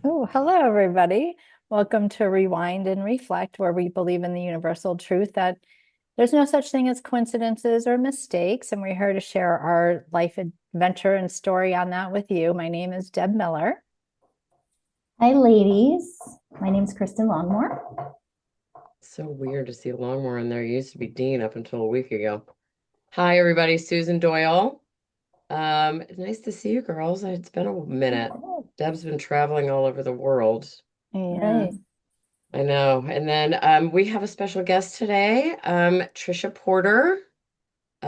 Oh, hello, everybody. Welcome to Rewind and Reflect, where we believe in the universal truth that there's no such thing as coincidences or mistakes. And we're here to share our life adventure and story on that with you. My name is Deb Miller. Hi, ladies. My name's Kristen Longmore. So weird to see Longmore in there. It used to be Dean up until a week ago. Hi, everybody. Susan Doyle. It's nice to see you girls. It's been a minute. Deb's been traveling all over the world. Yeah. Right. I know. And then we have a special guest today, Tricia Porter, T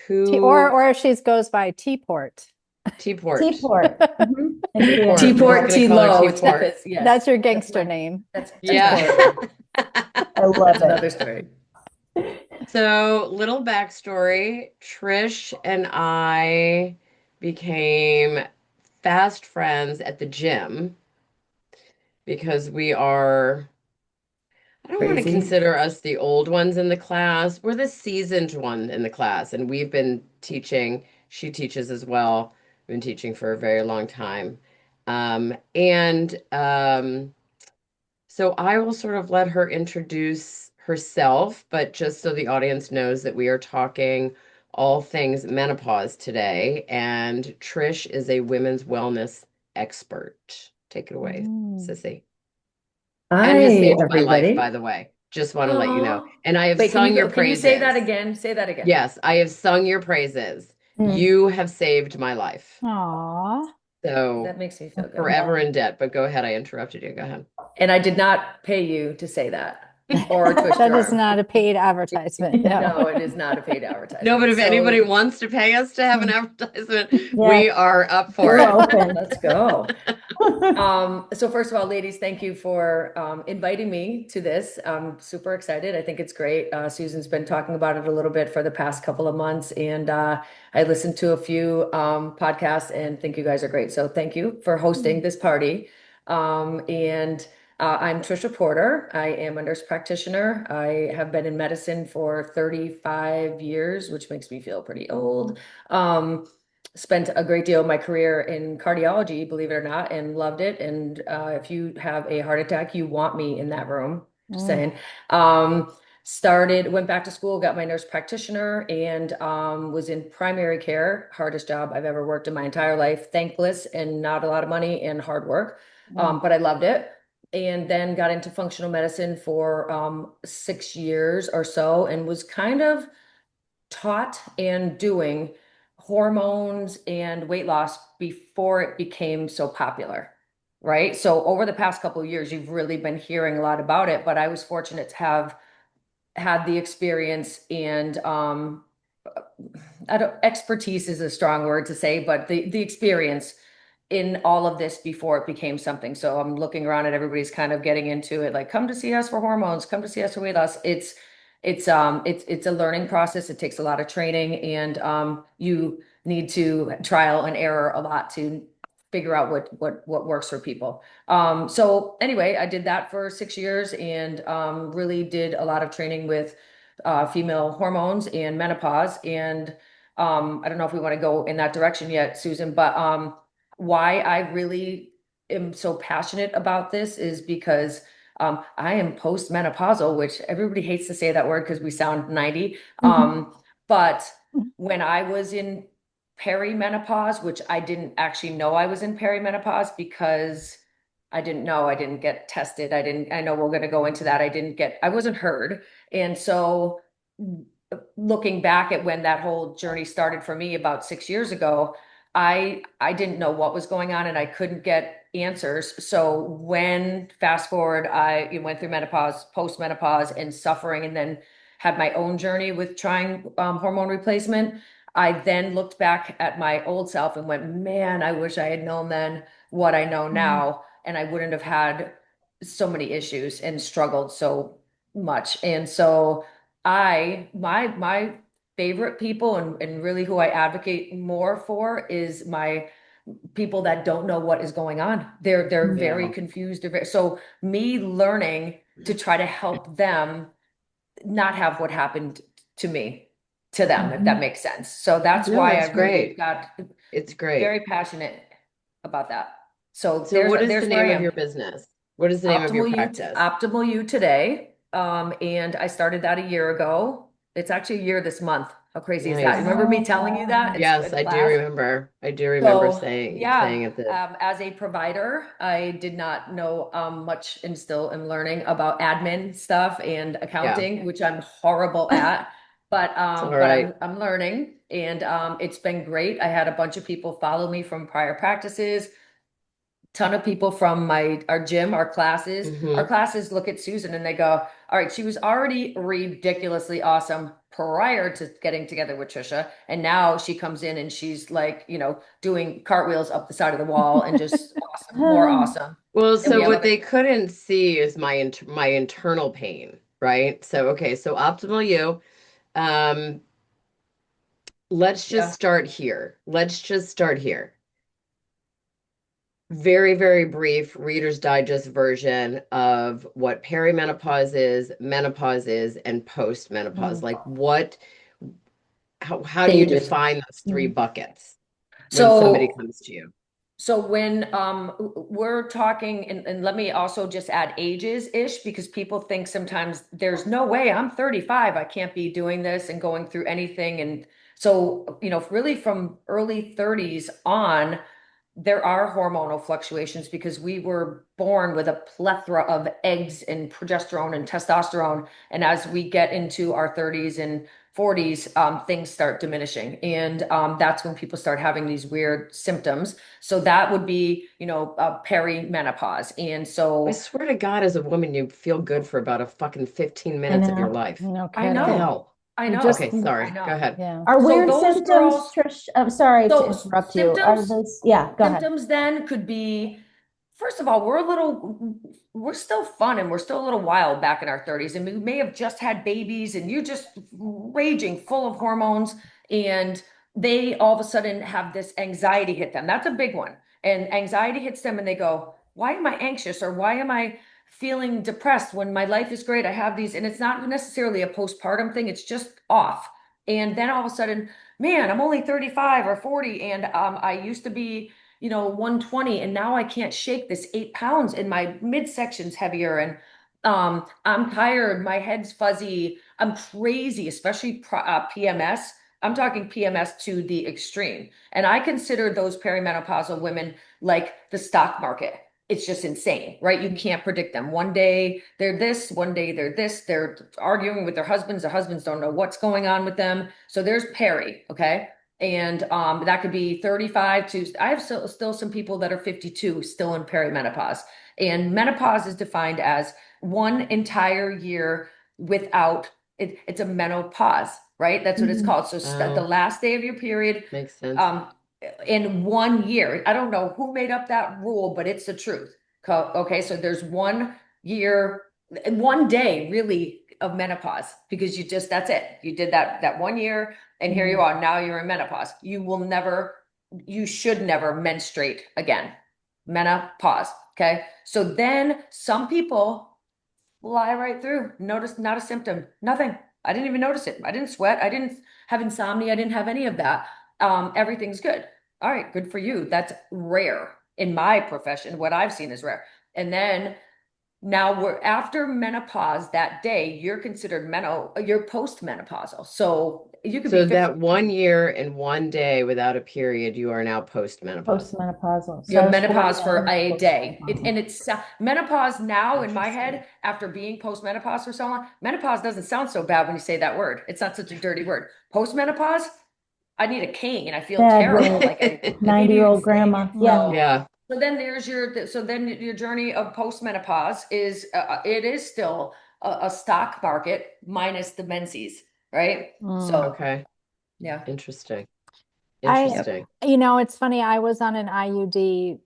who or she goes by T-Port. Teaport. Teaport. Thank you. Teaport. We're just T-port, gonna call her T-low. Teaport. Yes. That's your That's gangster my, name. that's my Yeah. code name. I love That's another it. story. So, little backstory. Trish and I became fast friends at the gym because I don't want to Crazy. consider us the old ones in the class. We're the seasoned one in the class, and we've been teaching. She teaches as well. Been teaching for a very long time. So I will sort of let her introduce herself, but just so the audience knows that we are talking all things menopause today, and Trish is a women's wellness expert. Take it away, Mm. Sissy. And has Hi, saved my life, by everybody. the way. Just want to let you know. Oh, And I have wait, can sung you your go? Can you say that praises. again? Say that again. Yes, I have sung your praises. Mm. You have saved my life. Aw. So That makes me feel good. forever in debt, but go ahead. I interrupted you. Go ahead. And I did not pay you to say that or twist That your is arm. not a paid advertisement. No. No, it is not a paid No, but advertisement. if anybody So wants to pay us to have an advertisement, Yes, we are up for we're it. open. let's go. So first of all, ladies, thank you for inviting me to this. I'm super excited. I think it's great. Susan's been talking about it a little bit for the past couple of months, and I listened to a few podcasts and think you guys are great. So thank you for hosting this party. And I'm Tricia Porter. I am a nurse practitioner. I have been in medicine for 35 years, which makes me feel pretty old. Spent a great deal of my career in cardiology, believe it or not, and loved it. And if you have a heart attack, you want me in that room. Just Mm. saying. Went back to school, got my nurse practitioner, and was in primary care. Hardest job I've ever worked in my entire life. Thankless and not a lot of money and hard work, Mm. but I loved it. And then got into functional medicine for 6 years or so, and was kind of taught and doing hormones and weight loss before it became so popular, right? So over the past couple of years, you've really been hearing a lot about it, but I was fortunate to have had the experience and I don't, expertise is a strong word to say, but the experience in all of this before it became something. So I'm looking around at everybody's kind of getting into it, like come to see us for hormones, come to see us for weight loss. It's a learning process. It takes a lot of training and you need to trial and error a lot to figure out what works for people. So anyway, I did that for 6 years and really did a lot of training with female hormones and menopause. And I don't know if we want to go in that direction yet, Susan, but why I really am so passionate about this is because I am postmenopausal, which everybody hates to say that word because we sound 90. But when I was in perimenopause, which I didn't actually know I was in perimenopause because I didn't know, I didn't get tested. I know we're going to go into that. I wasn't heard. And so looking back at when that whole journey started for me about 6 years ago, I didn't know what was going on and I couldn't get answers. So when fast forward, I went through menopause, post menopause, and suffering, and then had my own journey with trying hormone replacement. I then looked back at my old self and went, man, I wish I had known then what I know Mm. now, and I wouldn't have had so many issues and struggled so much. And so my favorite people and really who I advocate more for is my people that don't know what is going on. They're very Yeah. confused. So me learning to try to help them not have what happened to me to them, if that Mhm. makes sense. So that's No, why I that's really great. got It's great. very passionate about that. So So what is the there's where I name of am. your business? What is the name of your practice? Optimal You today. And I started that a year ago. It's actually a year this month. How crazy is that? You Nice. remember me Oh, telling you that wow. Yes, in I do class? remember. I do remember So saying yeah, it that. as a provider, I did not know much and still am learning about admin stuff and Yeah, accounting, which I'm horrible at. it's all But right. I'm learning, and it's been great. I had a bunch of people follow me from prior practices, ton of people from our gym, our classes. Our Hmm. classes look at Susan and they go, all right, she was already ridiculously awesome prior to getting together with Tricia. And now she comes in and she's like, doing cartwheels up the side of the wall and just awesome, more awesome. Well, And we so have what other, they couldn't see is my internal pain, right? So okay, so optimal you. Um, let's just yeah. start here. Let's just start here. Very, very brief Reader's Digest version of what perimenopause is, menopause is, and postmenopause. Mm. Like how do you Stages. define those three Mm. buckets when somebody So comes to you? So when we're talking, and let me also just add ages-ish, because people think sometimes there's no way I'm 35, I can't be doing this and going through anything. And so, really from early 30s on, there are hormonal fluctuations because we were born with a plethora of eggs and progesterone and testosterone. And as we get into our 30s and 40s, things start diminishing. And that's when people start having these weird symptoms. So that would be, perimenopause. And I so swear to God, as a woman, you feel good for about a fucking 15 I minutes of your know. life. No I What the kidding. know, hell? I You know, just, Okay, sorry. I Go know. ahead. yeah. Are So weird those symptoms, girls, Trish? I'm sorry to so interrupt you. Are symptoms those, yeah, go ahead. Symptoms then could be, first of all, we're still fun and we're still a little wild back in our 30s. And we may have just had babies and you're just raging full of hormones. And they all of a sudden have this anxiety hit them. That's a big one. And anxiety hits them and they go, why am I anxious? Or why am I feeling depressed when my life is great? I have these, and it's not necessarily a postpartum thing, it's just off. And then all of a sudden, man, I'm only 35 or 40, and I used to be, 120, and now I can't shake this 8 pounds, and my midsection's heavier, and I'm tired, my head's fuzzy, I'm crazy, especially PMS. I'm talking PMS to the extreme. And I consider those perimenopausal women like the stock market. It's just insane, right? You can't predict them. One day they're this, one day they're this. They're arguing with their husbands. Their husbands don't know what's going on with them. So there's peri, okay? And that could be 35 to, I have still some people that are 52 still in perimenopause. And menopause is defined as one entire year without it's a menopause, right? That's what it's Mhm. called. So the Oh, last day of your period, makes sense. um, in 1 year. I don't know who made up that rule, but it's the truth. Okay, so there's 1 year, 1 day really of menopause because that's it. You did that 1 year, and here you Mhm. are. Now you're in menopause. You should never menstruate again. Menopause. Okay, so then some people fly right through. Notice not a symptom, nothing. I didn't even notice it. I didn't sweat. I didn't have insomnia. I didn't have any of that. Everything's good. All right, good for you. That's rare in my profession. What I've seen is rare. And then now we're after menopause that day, you're considered you're postmenopausal. So you could be So 50. that 1 year and 1 day without a period, you are now postmenopausal. Postmenopausal. You So I have was 40 menopause and I for was a day. postmenopausal. And it's menopause now in my Interesting. head, after being postmenopause for so long, menopause doesn't sound so bad when you say that word. It's not such a dirty word. Postmenopause, I need a cane. I feel Bad terrible. word. Like I can't even 90-year-old say grandma. it. Yeah. So, Yeah. so then your journey of postmenopause is, it is still a stock market minus the menses, right? Mm. So, Okay. yeah. Interesting. I, Yep. Interesting. it's funny. I was on an IUD.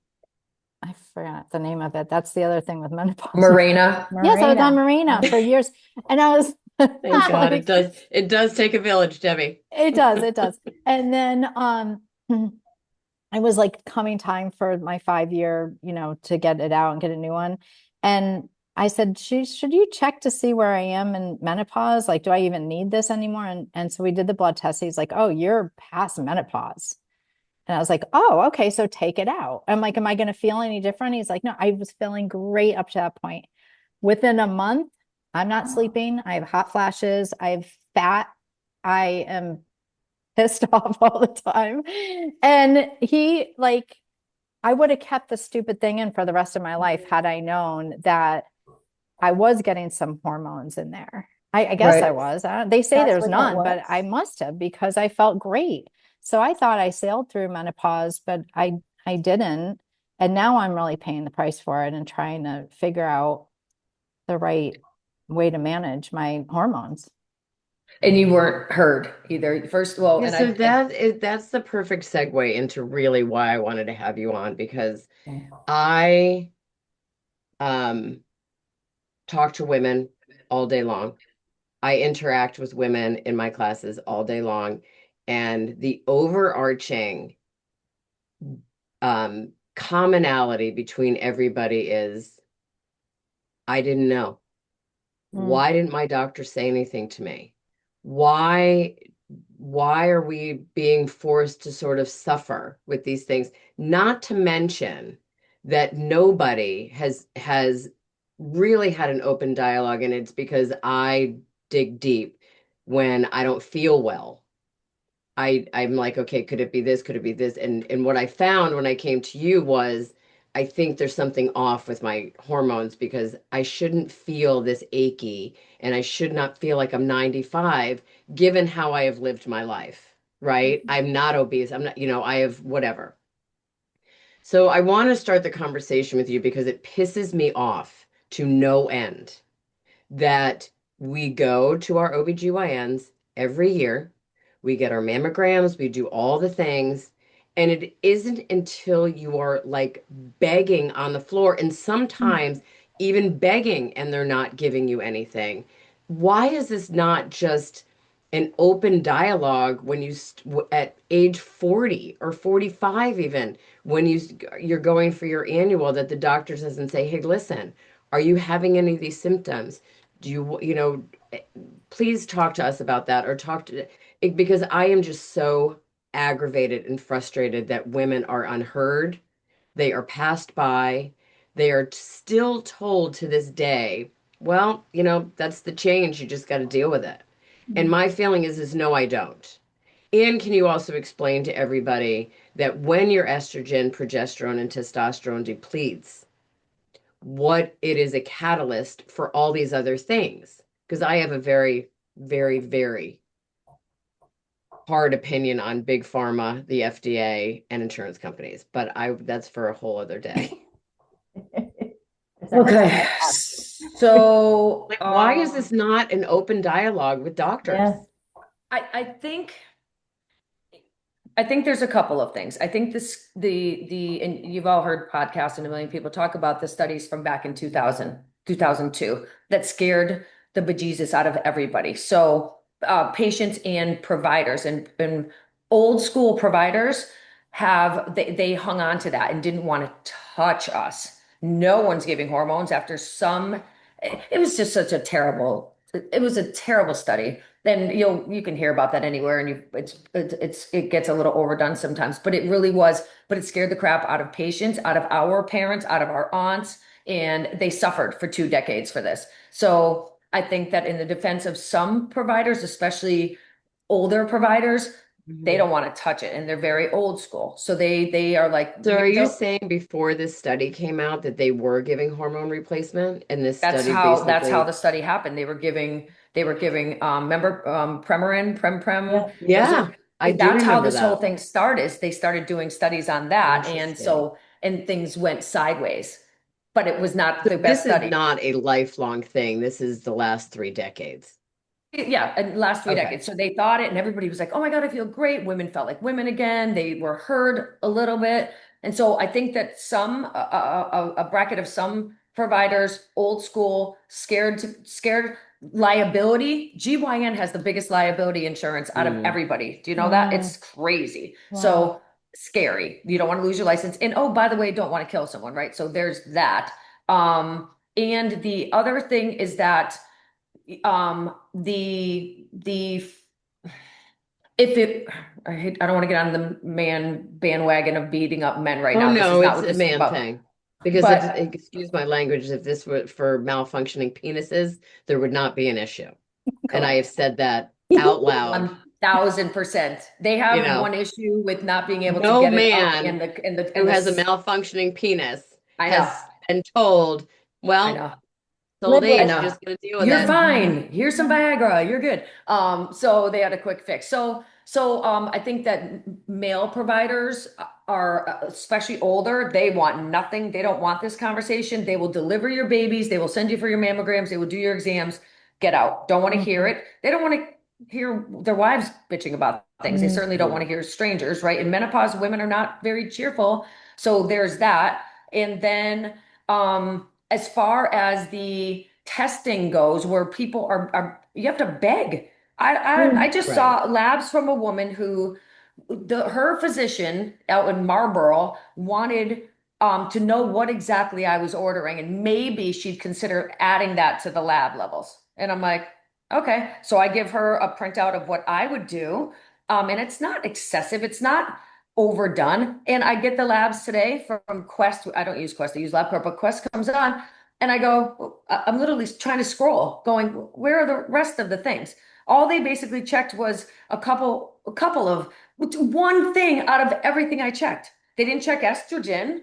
I forgot the name of it. That's the other thing with menopause. Mirena. Yes, I was on Marina. Marina for years, and I was Thank God. like, It does take a village, Debbie. it does. And then it was like coming time for my 5 year, to get it out and get a new one. And I said, should you check to see where I am in menopause? Like, do I even need this anymore? And so we did the blood test. He's like, oh, you're past menopause. And I was like, oh, okay, so take it out. I'm like, am I going to feel any different? He's like, no, I was feeling great up to that point. Within a month, I'm not sleeping. I have hot flashes. I have fat. I am pissed off all the time. And he, like, I would have kept the stupid thing in for the rest of my life had I known that I was getting some hormones in there. I guess I Right. was. They say That's there's what that none, but I was. must have because I felt great. So I thought I sailed through menopause, but I didn't. And now I'm really paying the price for it and trying to figure out the right way to manage my hormones. And you weren't heard either. First, well, Yeah, and so that's the perfect segue into really why I wanted to have you on because I um talk to women all day long. I interact with women in my classes all day long, and the overarching commonality between everybody is I didn't know. Mm. Why didn't my doctor say anything to me? Why why are we being forced to sort of suffer with these things? Not to mention that nobody has really had an open dialogue, and it's because I dig deep when I don't feel well. I'm like, okay, could it be this? Could it be this? And what I found when I came to you was I think there's something off with my hormones because I shouldn't feel this achy and I should not feel like I'm 95 given how I have lived my life, right? I'm not obese. I'm not, I have whatever. So I want to start the conversation with you because it pisses me off to no end that we go to our OBGYNs every year. We get our mammograms, we do all the things. And it isn't until you are like begging on the floor and sometimes even begging and they're not giving you anything. Why is this not just an open dialogue when at age 40 or 45 even when you're going for your annual that the doctor doesn't say, "Hey, listen, are you having any of these symptoms? Do please talk to us about that or talk to it because I am just so aggravated and frustrated that women are unheard. They are passed by. They are still told to this day, well, that's the change. You just got to deal with it. And my feeling is no, I don't. And can you also explain to everybody that when your estrogen, progesterone, and testosterone depletes, what it is a catalyst for all these other things? Because I have a very, very, very hard opinion on big pharma, the FDA, and insurance companies, but I that's for a whole other day. okay. So, Like, why is this not an open dialogue with doctors? Yeah. I think there's a couple of things. I think and you've all heard podcasts and a million people talk about the studies from back in 2000, 2002 that scared the bejesus out of everybody. So patients and providers and old school providers they hung on to that and didn't want to touch us. No one's giving hormones after it was just such a terrible, it was a terrible study. Then you can hear about that anywhere, and it gets a little overdone sometimes, but it really was. But it scared the crap out of patients, out of our parents, out of our aunts, and they suffered for 2 decades for this. So I think that in the defense of some providers, especially older providers, they don't want to touch it, and they're very old school. So they are like, So are you saying before this study came out that they were giving hormone replacement and this study that's how basically the study happened. They were giving remember Premarin, Prem. Yeah. Those Yeah, are I do that's how remember this whole that. thing started. Is they started doing studies on that, and Interesting. things went sideways. But it was not So the best this is study. not a lifelong thing. This is the last 3 decades. Yeah, and last three Okay. decades. So they thought it, and everybody was like, "Oh my God, I feel great." Women felt like women again. They were heard a little bit, and so I think that a bracket of some providers, old school, scared liability. GYN has the biggest liability insurance out of Mm. everybody. Do you know that? Mm, It's crazy. wow. So scary. You don't want to lose your license, and oh, by the way, don't want to kill someone, right? So there's that. And the other thing is that the I don't want to get on the man bandwagon of beating up men right Oh now. This is no, not it's what a this is man about. thing. Because if, But excuse my language, if this were for malfunctioning penises, there would not be an issue. And I have correct. said that out loud, 1000%. They you have know, one issue with not being able to no get it up man in who has a this. malfunctioning penis I know. has been told, I well, know. it's old Live with I age, it. you know. just gotta deal with You're it. Mhm. fine. Here's some Yeah. Viagra. You're good. So they had a quick fix. So I think that male providers are, especially older, they want nothing. They don't want this conversation. They will deliver your babies. They will send you for your mammograms. They will do your exams. Get out. Don't want to hear Mhm. it. They don't want to hear their wives bitching about things. They certainly don't want to Mhm. hear strangers, right? In menopause, women are not very cheerful. So there's that. And then, as far as the testing goes, where people are you have to beg. I Mm. just Right. saw labs from a woman who her physician out in Marlboro wanted to know what exactly I was ordering, and maybe she'd consider adding that to the lab levels. And I'm like, okay. So I give her a printout of what I would do. And it's not excessive, it's not overdone. And I get the labs today from Quest. I don't use Quest, I use LabCorp, but Quest comes on. And I go, I'm literally trying to scroll, going, where are the rest of the things? All they basically checked was a couple of one thing out of everything I checked. They didn't check estrogen.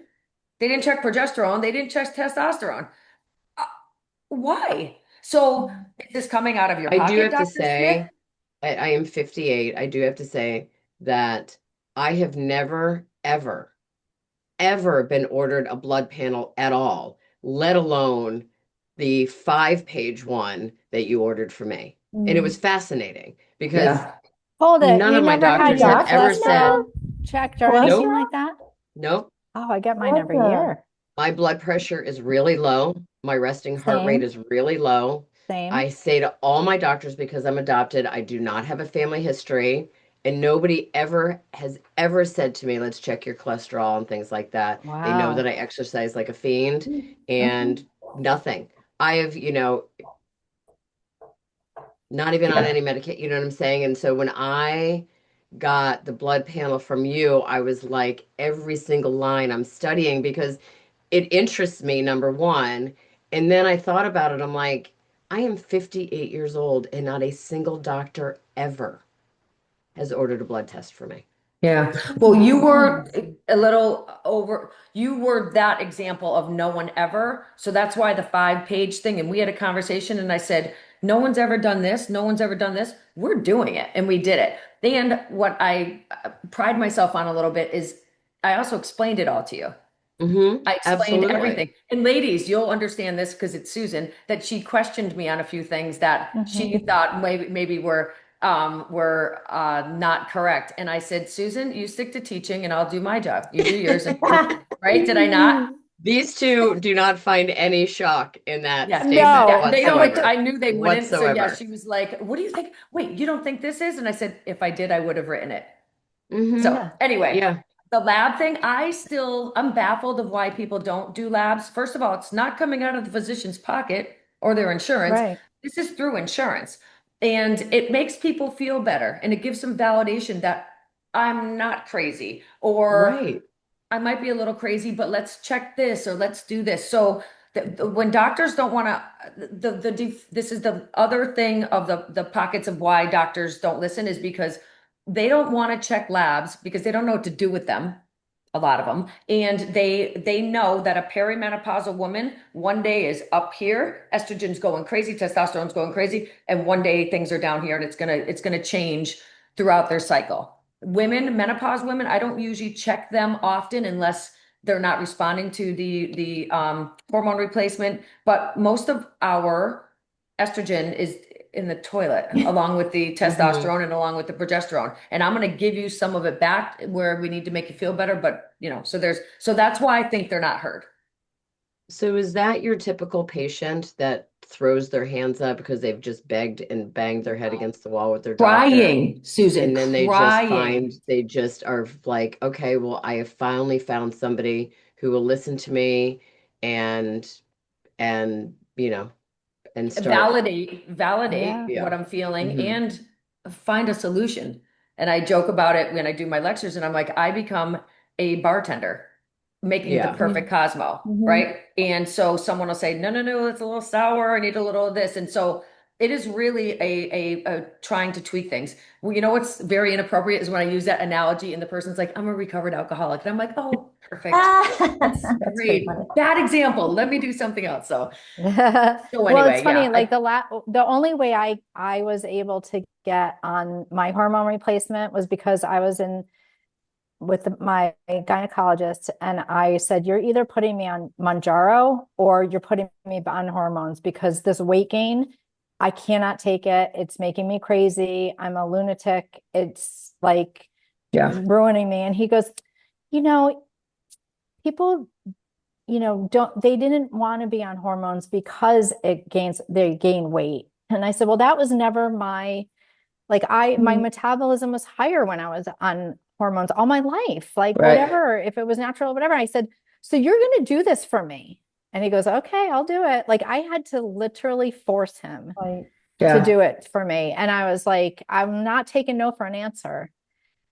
They didn't check progesterone. They didn't check testosterone. Uh, why? So is this coming out of your I do pocket, have to Dr. Smith? say, I am 58. I do have to say that I have never, ever, ever been ordered a blood panel at all, let alone the 5-page one that you ordered for me. And it was Mm. fascinating because Yeah. Hold it. none You of my never Your had doctors your have doctor ever said, never cholesterol checked or anything nope, cholesterol? like that? nope, Oh, I get mine What every the? year. my blood pressure is really low. My resting heart rate Same, is really low. I same. say to all my doctors, because I'm adopted, I do not have a family history. And nobody ever has ever said to me, let's check your cholesterol and things like that. They know that Wow. I exercise like a fiend Okay. and nothing. I have, not even on Yeah. any medication, you know what I'm saying? And so when I got the blood panel from you, I was like, every single line I'm studying because it interests me, number one. And then I thought about it. I'm like, I am 58 years old and not a single doctor ever has ordered a blood test for me. Yeah. Well, Mm. you were Crazy. a little over, you were that example of no one ever. So that's why the 5-page thing. And we had a conversation and I said, no one's ever done this. No one's ever done this. We're doing it. And we did it. And what I pride myself on a little bit is I also explained it all to you. I explained Absolutely. everything. And ladies, you'll understand this because it's Susan, that she questioned me on a few things that she Hmm. thought maybe were not correct. And I said, Susan, you stick to teaching and I'll do my job. You do yours. And right? Did I not? These two do not find any shock in that Yeah. statement No, Yeah. They went, whatsoever. I knew they wouldn't. So yeah, Whatsoever. she was like, what do you think? Wait, you don't think this is? And I said, if I did, I would have written it. Hmm. So yeah, anyway, Yeah. the lab thing, I'm baffled of why people don't do labs. First of all, it's not coming out of the physician's pocket or their insurance. right. This is through insurance. And it makes people feel better and it gives some validation that I'm not crazy or Right. I might be a little crazy, but let's check this or let's do this. So when doctors don't want to, this is the other thing of the pockets of why doctors don't listen is because they don't want to check labs because they don't know what to do with them, a lot of them, and they know that a perimenopausal woman one day is up here, estrogen's going crazy, testosterone's going crazy, and one day things are down here, and it's gonna change throughout their cycle. Women, menopause women, I don't usually check them often unless they're not responding to the hormone replacement. But most of our estrogen is in the toilet, along with the Hmm. testosterone and along with the progesterone. And I'm going to give you some of it back where we need to make you feel better. But so that's why I think they're not heard. So is that your typical patient that throws their hands up because they've just begged and banged their head against the wall with their doctor? Crying, Susan, And then they just crying. they just are like, okay, well, I have finally found somebody who will listen to me and and and start, Validate Yeah. what yeah. I'm feeling Hmm. and find a solution. And I joke about it when I do my lectures, and I'm like, I become a bartender making the Yeah. perfect Cosmo, right? And so someone will say, no, no, no, it's a little sour. I need a little of this. And so it is really a trying to tweak things. Well, you know what's very inappropriate is when I use that analogy and the person's like, I'm a recovered alcoholic. And I'm like, oh, perfect. That's That's very great. funny. Bad example. Let me do something else. So Well, anyway, it's funny, yeah. like the only way I was able to get on my hormone replacement was because I was in with my gynecologist, and I said, you're either putting me on Mounjaro or you're putting me on hormones, because this weight gain, I cannot take it. It's making me crazy. I'm a lunatic. It's like Yeah. ruining me. And he goes, you know, people, they didn't want to be on hormones because they gain weight. And I said, well, that was never my my metabolism was higher when I was on hormones all my life, like Right. whatever, if it was natural, whatever. I said, so you're going to do this for me? And he goes, okay, I'll do it. Like I had to literally force him to Yeah. do it for me. And I was like, I'm not taking no for an answer.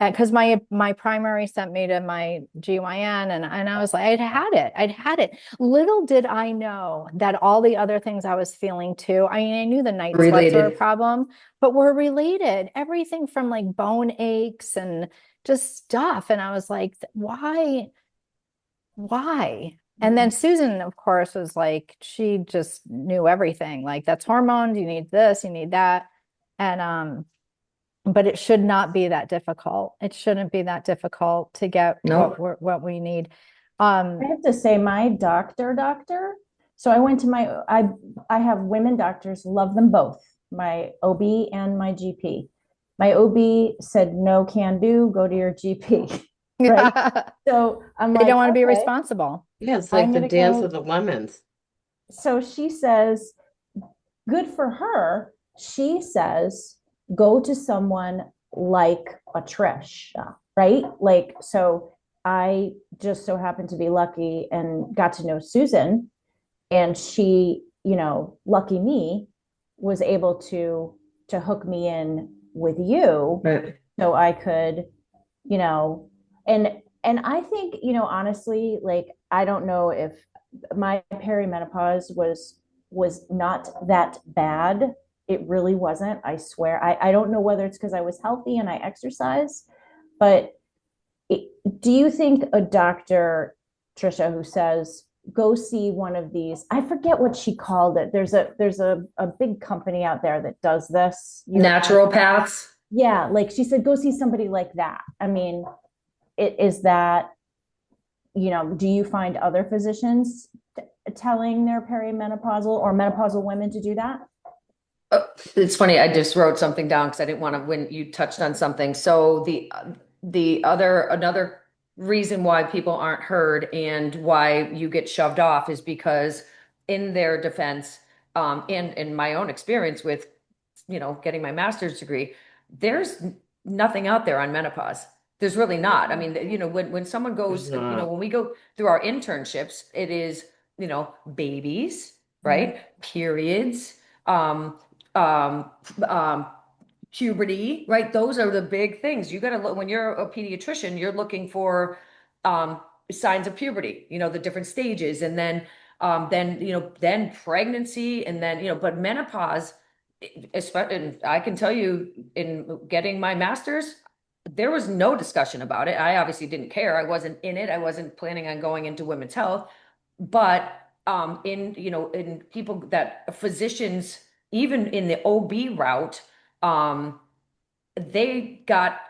Because my primary sent me to my GYN, and I was like, I'd had it. Little did I know that all the other things I was feeling too. I mean, I knew the night sweats were a Related. problem, but we're related. Everything from like bone aches and just stuff. And I was like, why? And then Susan, of course, was like, she just knew everything. Like, that's hormones, you need this, you need that. And but it should not be that difficult. It shouldn't be that difficult to get No. what we need. I have to say, my doctor. So I went to I have women doctors, love them both, my OB and my GP. My OB said, no can do, go to your GP. Right. So I'm They like, don't want to be okay, responsible. Yeah, it's I'm like the gonna dance go. of the lemons. So she says, good for her. She says, go to someone like a Tricia, right? Like, so I just so happened to be lucky and got to know Susan, and she, lucky me, was able to hook me in with you, Right. so I could, you know, and and I think, honestly, like I don't know if my perimenopause was not that bad. It really wasn't. I swear. I don't know whether it's because I was healthy and I exercise, but do you think a doctor, Tricia, who says go see one of these, I forget what she called it. There's a big company out there that does this. Naturopaths. Yeah, like she said, go see somebody like that. I mean, it is that, do you find other physicians telling their perimenopausal or menopausal women to do that? It's funny. I just wrote something down because I didn't want to, when you touched on something. So another reason why people aren't heard and why you get shoved off is because in their defense, and in my own experience with, getting my master's degree, there's nothing out there on menopause. There's really not. I mean, when someone goes, when we go through our internships, it is, babies, right? Periods, um, um, puberty, right? Those are the big things. You got to look when you're a pediatrician, you're looking for signs of puberty, the different stages, and then pregnancy, and then, but menopause, especially, and I can tell you in getting my master's, there was no discussion about it. I obviously didn't care. I wasn't in it. I wasn't planning on going into women's health, but in people that physicians, even in the OB route, they got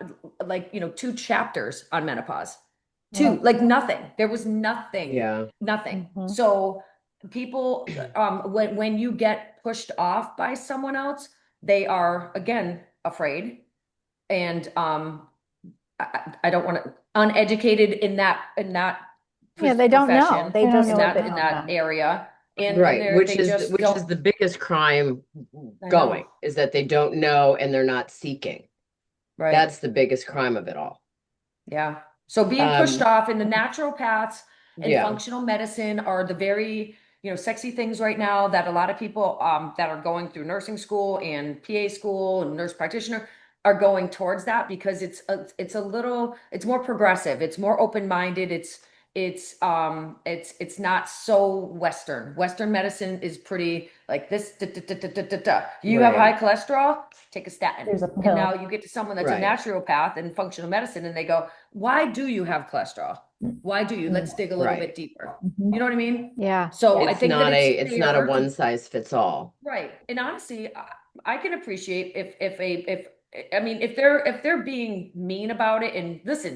like, 2 chapters on menopause. Two, like nothing. There was nothing. Yeah. Nothing. Mhm. So people, when you get pushed off by someone else, they are again afraid. And I don't want to uneducated in that Yeah, they don't know. profession, They I don't just know in what that they in don't that know. area. And Right, they just which is don't. the biggest crime I going, know. is that they don't know and they're not seeking. Right. That's the biggest crime of it all. Yeah. So being pushed Um, off, in the naturopaths and yeah. functional medicine are the very, sexy things right now that a lot of people that are going through nursing school and PA school and nurse practitioner are going towards that because it's a little, it's more progressive, it's more open-minded, it's not so Western medicine is pretty like this you have high Right. cholesterol, take a statin. There's a And now pill. you get to someone that's a Right. naturopath in functional medicine and they go, why do you have cholesterol? Why do you? Let's dig a little bit Right. deeper. Mhm. You know what I mean? Yeah. So I Yeah. think that it's It's not a fair one to, size fits all. right. And honestly, I can appreciate if I mean if they're being mean about it and listen,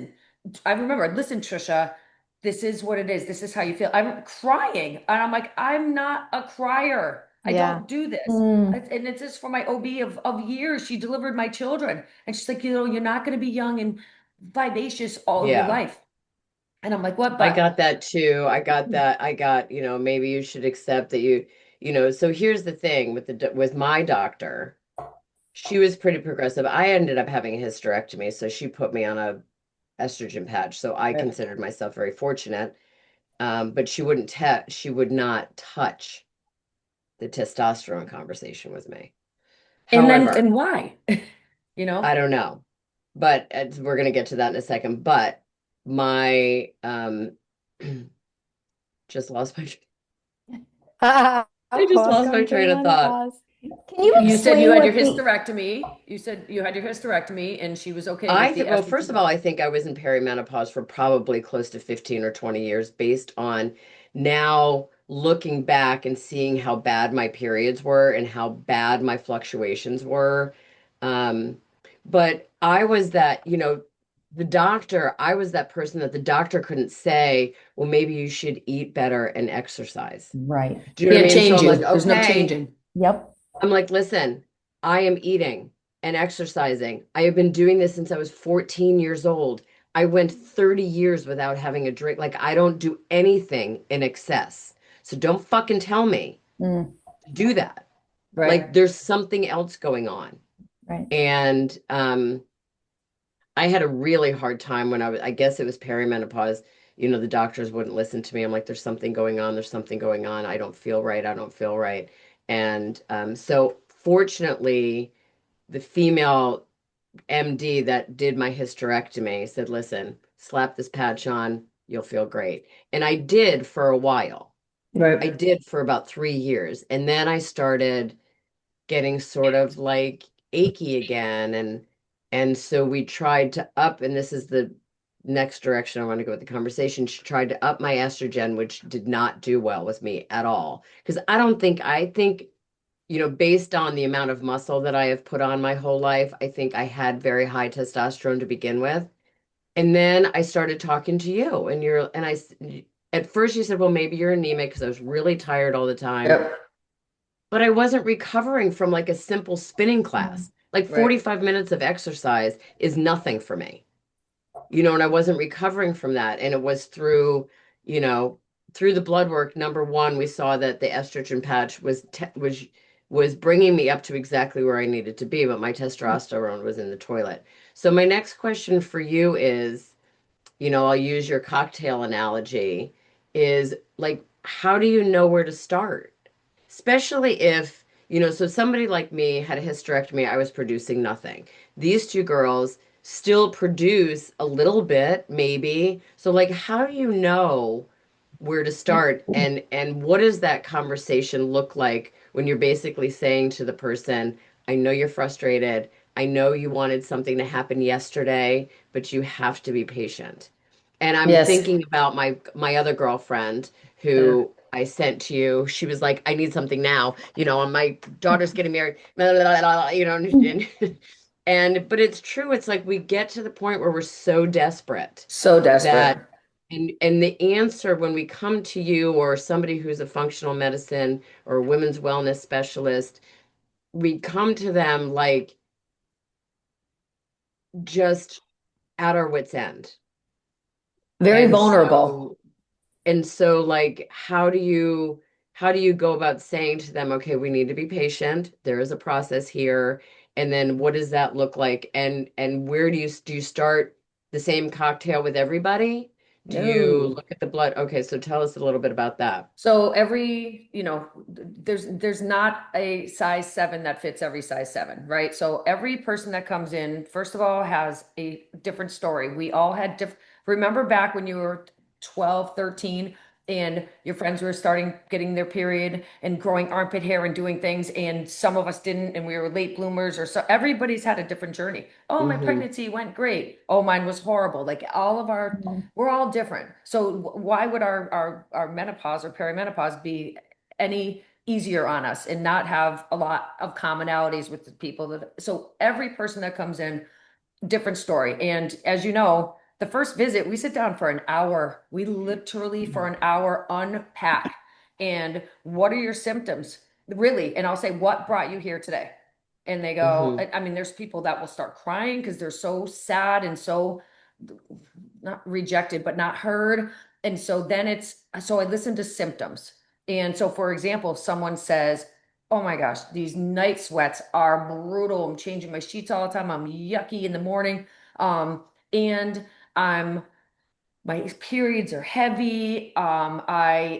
I remember, listen, Tricia, this is what it is. This is how you feel. I'm crying. And I'm like, I'm not a crier. I Yeah. don't do this. Mm. And it's just for my OB of years. She delivered my children. And she's like, you know, you're not going to be young and vivacious all of your Yeah. life. And I'm like, what? I But got that too. I got that. I got, maybe you should accept that so here's the thing with my doctor. She was pretty progressive. I ended up having a hysterectomy, so she put me on a estrogen patch. So I considered myself very fortunate. But she would not touch the testosterone conversation with me. However, and why? You know? I don't know, but we're going to get to that in a second. But my just lost my I just lost my Welcome to train of thought. menopause. Can you You said you explain had your what the hysterectomy. You said you had your hysterectomy and she was okay I with the think, well, first estrogen. of all, I think I was in perimenopause for probably close to 15 or 20 years based on now looking back and seeing how bad my periods were and how bad my fluctuations were. Um, but I was that, I was that person that the doctor couldn't say, well, maybe you should eat better and exercise. right? Do you know what I Can't mean? So change I'm like, you. There's no okay. changing. Yep. I'm like, listen, I am eating and exercising. I have been doing this since I was 14 years old. I went 30 years without having a drink. Like, I don't do anything in excess. So don't fucking tell me Mm, to do that. Right. Like, there's something else going on. right. And I had a really hard time when I guess it was perimenopause. The doctors wouldn't listen to me. I'm like, there's something going on. There's something going on. I don't feel right. I don't feel right. And so fortunately, the female MD that did my hysterectomy said, listen, slap this patch on, you'll feel great. And I did for a while. I Right. did for about 3 years. And then I started getting sort of like achy again. And so we tried to up, and this is the next direction I want to go with the conversation. She tried to up my estrogen, which did not do well with me at all. Because I think based on the amount of muscle that I have put on my whole life, I think I had very high testosterone to begin with. And then I started talking to you, at first you said, well, maybe you're anemic because I was really tired all the time, Yep. but I wasn't recovering from like a simple spinning Mm, class. Like Right. 45 minutes of exercise is nothing for me, and I wasn't recovering from that. And it was you know, through the blood work, number one, we saw that the estrogen patch was bringing me up to exactly where I needed to be, but my testosterone was in the toilet. So my next question for you is, I'll use your cocktail analogy, is like, how do you know where to start? Especially if, so somebody like me had a hysterectomy, I was producing nothing. These two girls still produce a little bit, maybe. So like, how do you know where to start, and what does that conversation look like when you're basically saying to the person, I know you're frustrated. I know you wanted something to happen yesterday, but you have to be patient. And I'm Yes. thinking about my other girlfriend Yeah. who I sent to you. She was like, I need something now, and my daughter's getting married, blah, blah, blah, blah, and but it's true. It's like we get to the point where we're so desperate So that, desperate. and the answer when we come to you or somebody who's a functional medicine or a women's wellness specialist, we come to them like just at our wits' end. Very And vulnerable. so And so like how do you go about saying to them, okay, we need to be patient. There is a process here. And then what does that look like? And where do you start the same cocktail with everybody? Do you No. look at the blood? Okay, so tell us a little bit about that. So every, there's not a size 7 that fits every size 7, right? So every person that comes in, first of all, has a different story. We all had different, remember back when you were 12, 13, and your friends were starting getting their period and growing armpit hair and doing things, and some of us didn't, and we were late bloomers, or so everybody's had a different journey. Oh, my Hmm. pregnancy went great. Oh, mine was horrible. Like all of our, we're all different. So why would our menopause or perimenopause be any easier on us and not have a lot of commonalities with the people that, so every person that comes in, different story. And as you know, the first visit, we sit down for an hour. We literally for an hour unpack. And what are your symptoms? Really? And I'll say, what brought you here today? And they go, Hmm. I mean, there's people that will start crying because they're so sad and so not rejected, but not heard. And so then so I listen to symptoms. And so, for example, if someone says, oh my gosh, these night sweats are brutal. I'm changing my sheets all the time. I'm yucky in the morning. And I'm my periods are heavy. My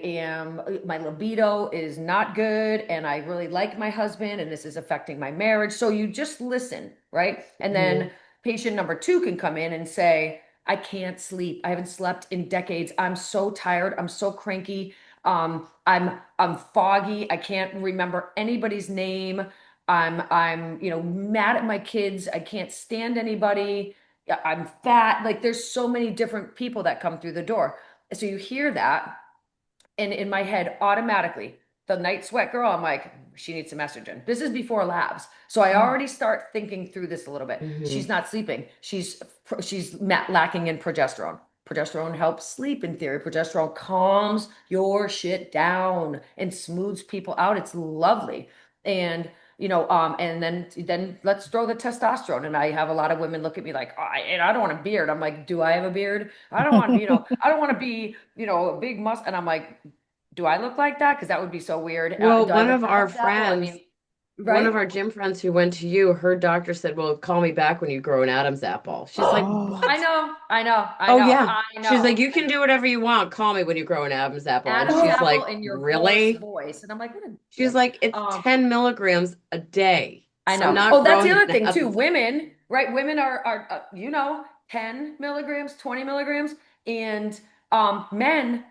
libido is not good, and I really like my husband, and this is affecting my marriage. So you just listen, right? And Hmm. then patient number 2 can come in and say, I can't sleep. I haven't slept in decades. I'm so tired. I'm so cranky. I'm foggy. I can't remember anybody's name. I'm mad at my kids. I can't stand anybody. Yeah, I'm fat. Like there's so many different people that come through the door. So you hear that, and in my head, automatically, the night sweat girl, I'm like, she needs some estrogen. This is before labs. So I already start thinking through this a little bit. Hmm. She's not sleeping. She's lacking in progesterone. Progesterone helps sleep in theory. Progesterone calms your shit down and smooths people out. It's lovely. And and then let's throw the testosterone. And I have a lot of women look at me like, oh, I don't want a beard. I'm like, do I have a beard? I don't want, I don't want to be, a big must. And I'm like, do I look like that? Because that would be so weird. Well, Do I have one an of our Adam's apple? I friends, mean, one of right? our gym friends who went to you, her doctor said, well, call me back when you grow an Adam's apple. She's like, Oh. I what? know, I know, I Oh, know, yeah. I She's like, know, you I can know. do whatever you want. Call me when you grow an Adam's apple. And Adam's she's apple like, in your hoarse really? voice. And I'm like, what a She's bitch. like, it's 10 milligrams a day. I I'm know. not Oh, that's the growing other an thing too. Adam's apple. Women, right? Women are 10 milligrams, 20 milligrams, and men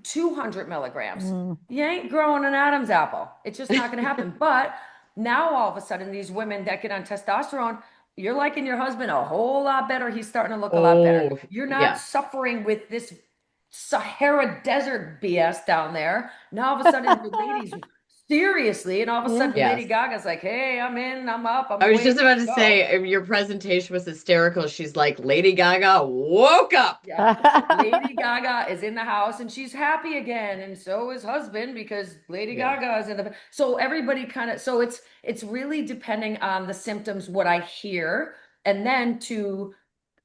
200 milligrams. Mm. You ain't growing an Adam's apple. It's just not going to happen. But now all of a sudden, these women that get on testosterone, you're liking your husband a whole lot better. He's starting to look a lot better. Oh, You're not yeah. suffering with this Sahara Desert BS down there. Now all of a sudden, your ladies seriously, and all of a Yeah. sudden Lady Yes. Gaga's like, hey, I'm in, I'm up, I I'm was waiting just about to to go. say, your presentation was hysterical. She's like, Lady Gaga woke up. Yeah. Lady Gaga is in the house and she's happy again. And so is husband because Lady Yeah. Gaga is in the so everybody kind of so it's really depending on the symptoms, what I hear. And then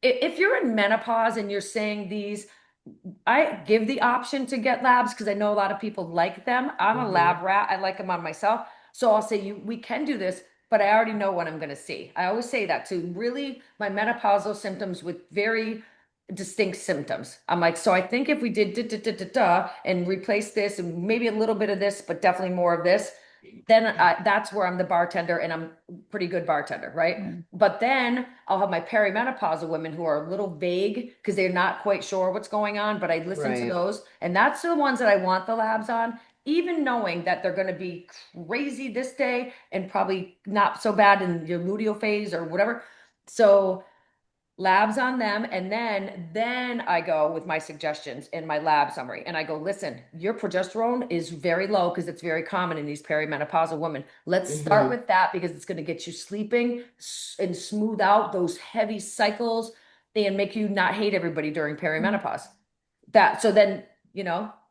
if you're in menopause and you're saying these, I give the option to get labs because I know a lot of people like them. I'm a Hmm. lab rat. I like them on myself. So I'll say we can do this, but I already know what I'm going to see. I always say that to really my menopausal symptoms with very distinct symptoms. I'm like, so I think if we did and replace this and maybe a little bit of this, but definitely more of this, then that's where I'm the bartender and I'm a pretty good bartender, right? Mm. But then I'll have my perimenopausal women who are a little vague because they're not quite sure what's going on, but I listen to Right. those. And that's the ones that I want the labs on, even knowing that they're going to be crazy this day and probably not so bad in your luteal phase or whatever. So labs on them, and then I go with my suggestions in my lab summary and I go, listen, your progesterone is very low because it's very common in these perimenopausal women. Let's start Hmm. with that because it's going to get you sleeping and smooth out those heavy cycles and make you not hate everybody during perimenopause. That so then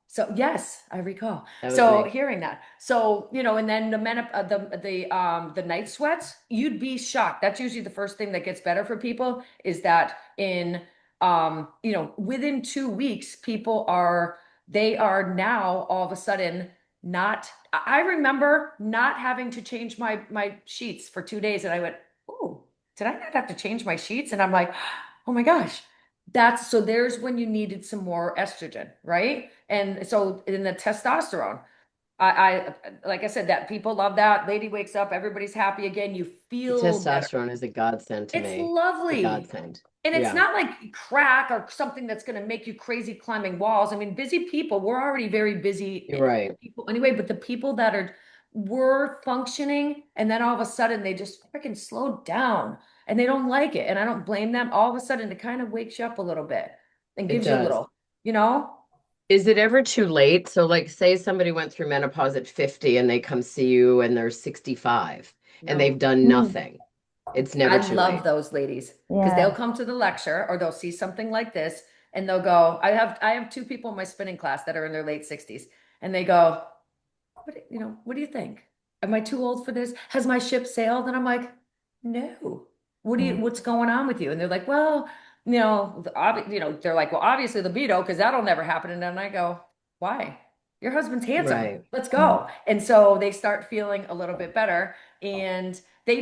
so yes, I recall. That was So me. hearing that, so and then the night sweats, you'd be shocked. That's usually the first thing that gets better for people is that in within 2 weeks, they are now all of a sudden not. I remember not having to change my sheets for 2 days, and I went, "Oh, did I not have to change my sheets?" And I'm like, "Oh my gosh." So there's when you needed some more estrogen, right? And so in the testosterone, I like I said, that people love that. Lady wakes up, everybody's happy again. You The feel better. testosterone is a godsend to It's me. A lovely. godsend. And it's Yeah. not like crack or something that's going to make you crazy climbing walls. I mean, busy people, we're already very busy You're right. people anyway, but the people that were functioning and then all of a sudden they just freaking slowed down and they don't like it. And I don't blame them. All of a sudden it kind of wakes you up a little bit and It gives you a does. little, you know? Is it ever too late? So, like, say somebody went through menopause at 50 and they come see you and they're 65 and they've No. done Mm. nothing. It's never I too love late. those ladies because they'll Yeah. come to the lecture or they'll see something like this and they'll go, I have two people in my spinning class that are in their late 60s and they go, what do you think? Am I too old for this? Has my ship sailed? And I'm like, no. What's going on with you? And they're like, well, they're like, well, obviously libido, because that'll never happen. And then I go, why? Your husband's handsome. Right. Let's go. And so they start feeling a little bit better. And they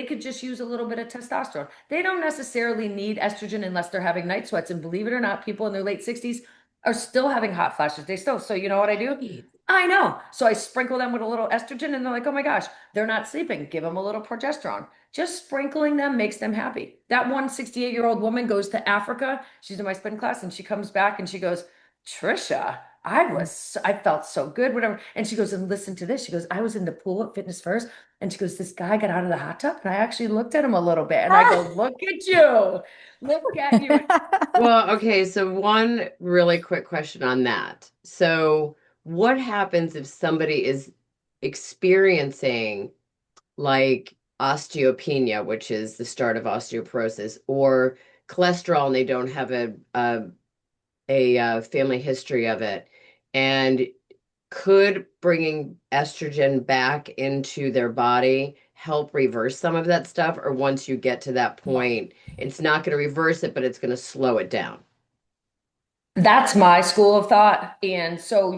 could just use a little bit of testosterone. They don't necessarily need estrogen unless they're having night sweats. And believe it or not, people in their late 60s are still having hot flashes. So you know what I do? I know. So I sprinkle them with a little estrogen and they're like, oh my gosh, they're not sleeping. Give them a little progesterone. Just sprinkling them makes them happy. That one 68-year-old woman goes to Africa. She's in my spin class and she comes back and she goes, Tricia, I felt so good, whatever. And she goes, and listen to this. She goes, I was in the pool at Fitness First. And she goes, this guy got out of the hot tub and I actually looked at him a little bit. And I go, look at you. Look at you. Well, okay, so one really quick question on that. So, what happens if somebody is experiencing like osteopenia, which is the start of osteoporosis, or cholesterol, and they don't have a family history of it, and could bringing estrogen back into their body help reverse some of that stuff? Or once you get to that point, it's not going to reverse it, but it's going to slow it down? That's my school of thought. And so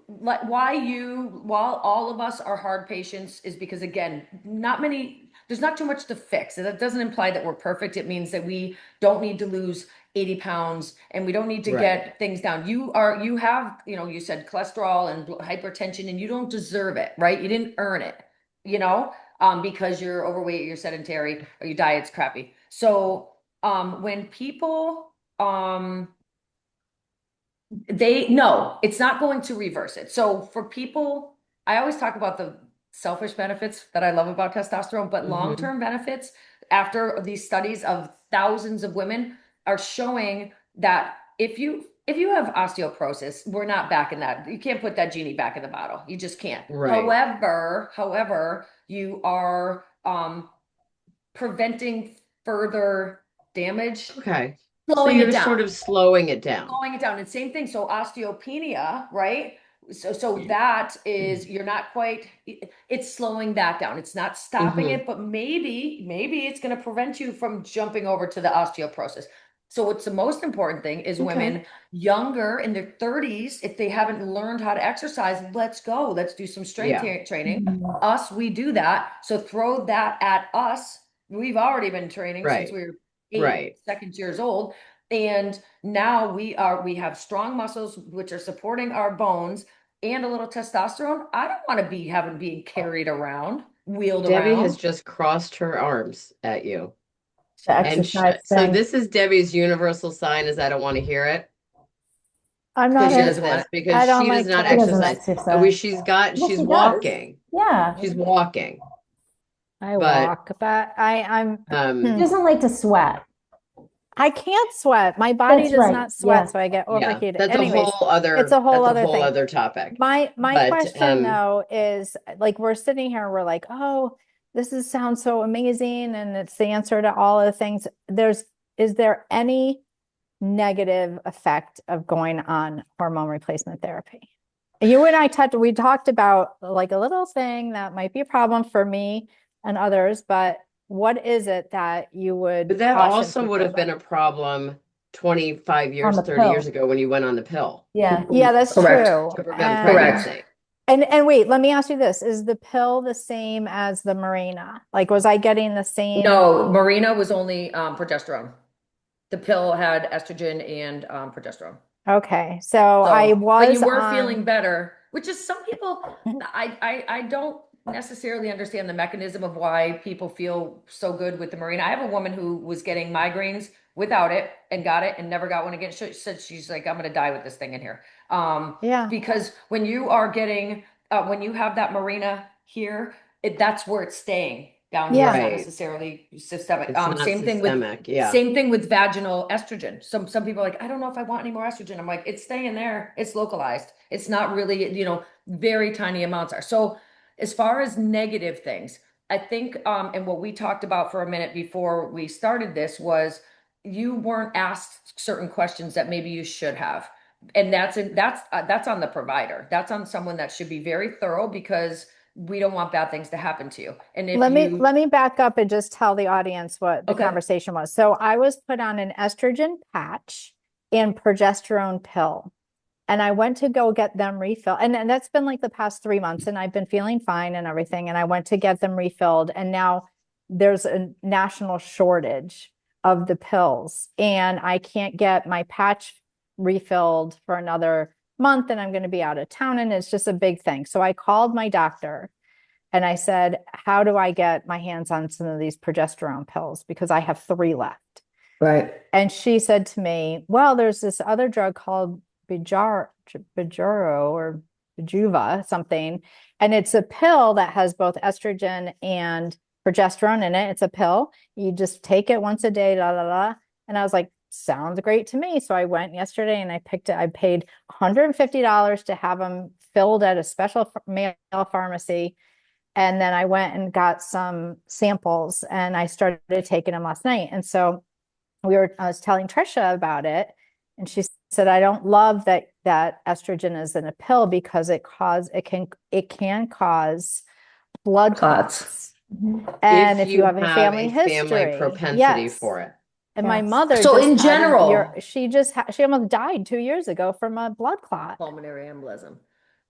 like while all of us are hard patients is because again, there's not too much to fix. And that doesn't imply that we're perfect. It means that we don't need to lose 80 pounds and we don't need to Right. get things down. You have, you said cholesterol and hypertension and you don't deserve it, right? You didn't earn it, because you're overweight, you're sedentary, or your diet's crappy. So, when people they no, it's not going to reverse it. So for people, I always talk about the selfish benefits that I love about testosterone, but Hmm. long-term benefits after these studies of thousands of women are showing that if you have osteoporosis, we're not back in that. You can't put that genie back in the bottle. You just can't. Right. However, you are preventing further damage, Okay. So slowing it you're down sort of slowing it down. slowing it down. And same thing. So osteopenia, right? So that is you're not quite. It's slowing that down. It's not stopping Hmm. it, but maybe it's going to prevent you from jumping over to the osteoporosis. So what's the most important thing is Okay. women younger in their 30s, if they haven't learned how to exercise, let's go. Let's do some strength Yeah. training. Mhm. Us, we do that. So throw that at us. We've already been training since Right. we were eight Right. second years old. And now we have strong muscles which are supporting our bones and a little testosterone. I don't want to be having being carried around, wheeled Debbie has around. just crossed her arms at you. The And exercise so thing. this is Debbie's universal sign is I don't want to hear it. I'm not Because What she is doesn't into, want this? it. Because I don't she does like not to She doesn't exercise. exercise. Well, She's she does. walking. Yeah. She's walking. I But walk, but She doesn't like to sweat. I can't sweat. My body That's does right. not sweat, Yeah. so I get yeah, overheated. Anyways, it's a whole that's a other whole thing. other topic. My But question though is like we're sitting here, we're like, oh, sounds so amazing, and it's the answer to all of the things. Is there any negative effect of going on hormone replacement therapy? You and we talked about like a little thing that might be a problem for me and others, but what is it that you would but that caution also would people have been about? a problem 25 On years, the 30 years pill. ago when you went on the pill Yeah. Yeah, that's Correct. true. to prevent And pregnancy. and wait, let me ask you this. Is the pill the same as the Mirena? Like, was I getting the same? No, Marina was only progesterone. The pill had estrogen and progesterone. Okay. So I So, but you was were feeling on, better, which is some people, I don't necessarily understand the mechanism of why people feel so good with the marina. I have a woman who was getting migraines without it and got it and never got one again. She said she's like, I'm gonna die with this thing in here. yeah, Because when you are getting when you have that marina here, that's where it's staying down here. It's yeah, not Right. necessarily systemic. It's not systemic. Yeah. Same thing with vaginal estrogen. Some people are like, I don't know if I want any more estrogen. I'm like, it's staying there. It's localized. It's not really, very tiny amounts are. So as far as negative things, I think and what we talked about for a minute before we started this was you weren't asked certain questions that maybe you should have. And that's on the provider. That's on someone that should be very thorough because we don't want bad things to happen to you. And if you let me back up and just tell the audience what the okay. conversation was. So I was put on an estrogen patch and progesterone pill. And I went to go get them refilled. And that's been like the past 3 months, and I've been feeling fine and everything. And I went to get them refilled. And now there's a national shortage of the pills. And I can't get my patch refilled for another month. And I'm going to be out of town. And it's just a big thing. So I called my doctor and I said, how do I get my hands on some of these progesterone pills? Because I have 3 left. Right. And she said to me, well, there's this other drug called Bijaro or Bijuva, something. And it's a pill that has both estrogen and progesterone in it. It's a pill. You just take it once a day, la, la, la. And I was like, sounds great to me. So I went yesterday and I picked it. I paid $150 to have them filled at a special mail pharmacy. And then I went and got some samples and I started taking them last night. And so I was telling Tricia about it, and she said, I don't love that estrogen is in a pill because it can cause blood clots. And if you you have a have family a family history, propensity yes. for it. And my Yes. mother So just in had general, she almost died 2 years ago from a blood clot, pulmonary embolism.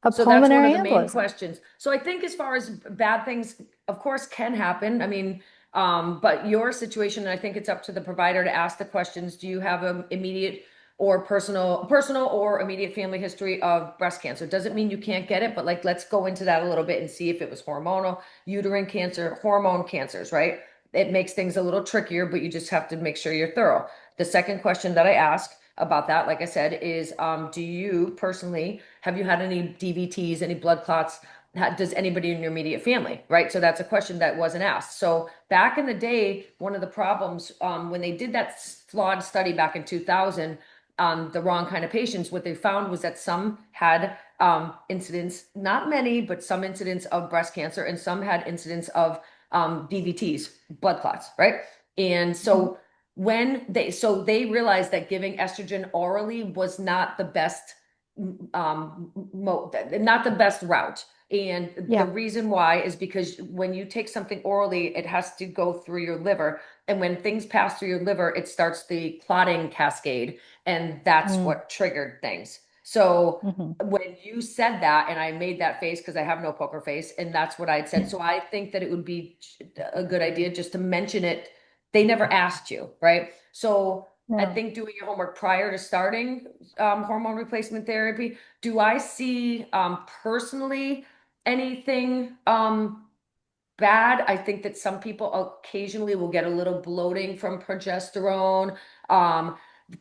a So that's one pulmonary of the main embolism. questions. So I think as far as bad things, of course, can happen. I mean, but your situation, I think it's up to the provider to ask the questions. Do you have an immediate or personal or immediate family history of breast cancer? Doesn't mean you can't get it, but like, let's go into that a little bit and see if it was hormonal, uterine cancer, hormone cancers, right? It makes things a little trickier, but you just have to make sure you're thorough. The second question that I ask about that, like I said, is do you personally, have you had any DVTs, any blood clots? Does anybody in your immediate family, right? So that's a question that wasn't asked. So back in the day, one of the problems when they did that flawed study back in 2000 on the wrong kind of patients, what they found was that some had incidents, not many, but some incidents of breast cancer, and some had incidents of DVTs, blood clots, right? And so they realized that giving estrogen orally was not the best not the best route. And Yeah. the reason why is because when you take something orally, it has to go through your liver. And when things pass through your liver, it starts the clotting cascade. And that's what triggered things. So when you said that, and I made that face because I have no poker face, and that's what I'd said. So I think that it would be a good idea just to mention it. They never asked you, right? So I No. think doing your homework prior to starting hormone replacement therapy. Do I see personally anything bad? I think that some people occasionally will get a little bloating from progesterone.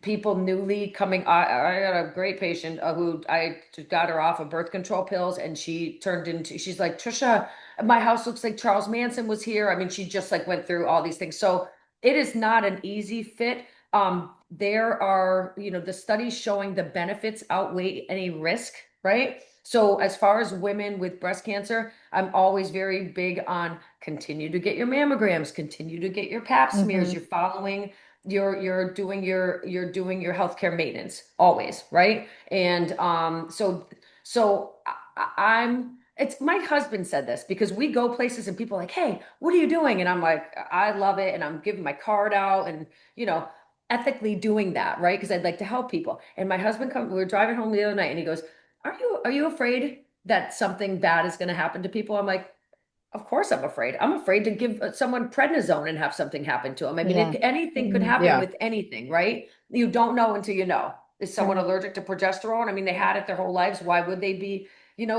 People newly coming, I got a great patient who I got her off of birth control pills, and she's like, Tricia, my house looks like Charles Manson was here. I mean, she just like went through all these things. So it is not an easy fit. There are, the studies showing the benefits outweigh any risk, right? So as far as women with breast cancer, I'm always very big on continue to get your mammograms, continue to get your pap smears, you're following you're doing your healthcare maintenance always, right? And I'm it's my husband said this because we go places and people are like, hey, what are you doing? And I'm like, I love it, and I'm giving my card out, and ethically doing that, right? Because I'd like to help people. And my husband we were driving home the other night, and he goes, are you afraid that something bad is going to happen to people? I'm like, Of course I'm afraid. I'm afraid to give someone prednisone and have something happen to them. I mean, Yeah. anything could happen Yeah. with anything, right? You don't know until you know. Is someone Right. allergic to progesterone? I mean, they had it their whole lives. Why would they be?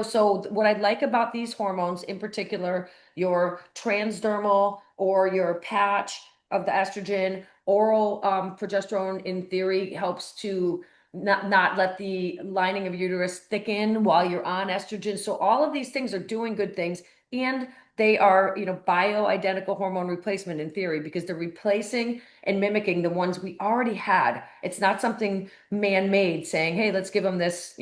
So what I like about these hormones, in particular, your transdermal or your patch of the estrogen, oral progesterone, in theory, helps to not let the lining of uterus thicken while you're on estrogen. So all of these things are doing good things. And they are, bioidentical hormone replacement in theory, because they're replacing and mimicking the ones we already had. It's not something man-made saying, hey, let's give them this,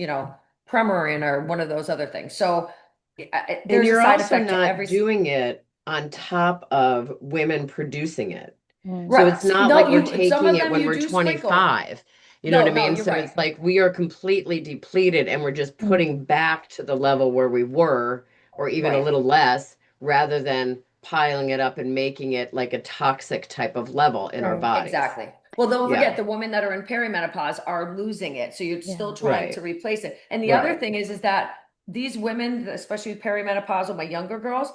Premarin or one of those other things. So And there's a you're side also effect to not every. doing it on top of women producing it. Mm. So it's Right. not No, like we're some taking of it them when you we're do sprinkle. 25. You know what I No, mean? you're So right. it's like we are completely depleted and we're just Mm. putting back to the level where we were, or even a Right. little less, rather than piling it up and making it like a toxic type of level in our Right. bodies. Exactly. Well, don't Yeah, forget the women that are in perimenopause are losing it. So you're Yeah. still trying to right, replace it. And the other right. thing is that these women, especially perimenopausal, my younger girls,